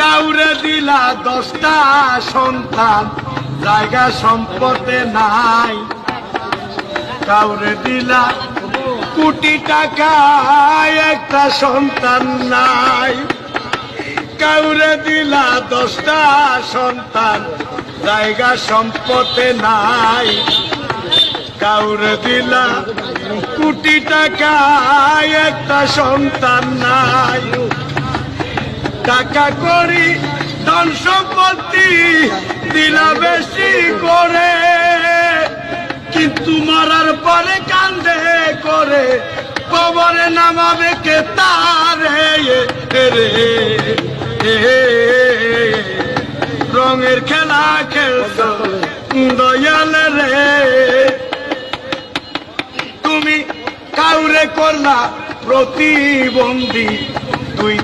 কাউরে দিলা 10টা সন্তান, জায়গা সম্পদে নাই। কাউরে দিলা কোটি টাকা, একটা সন্তান নাই। কাউরে দিলা 10টা সন্তান, জায়গা সম্পদে নাই। কাউরে দিলা কোটি টাকা, একটা সন্তান নাই। টাকা করি ধন সম্পত্তি দিলা বেশি করে, কিন্তু মরার পরে কান্দে করে, কবরে নামাবে কে তারে রে। রঙের খেলা খেলছ দয়াল রে। তুমি কাউরে করলা প্রতিবন্ধী, তুই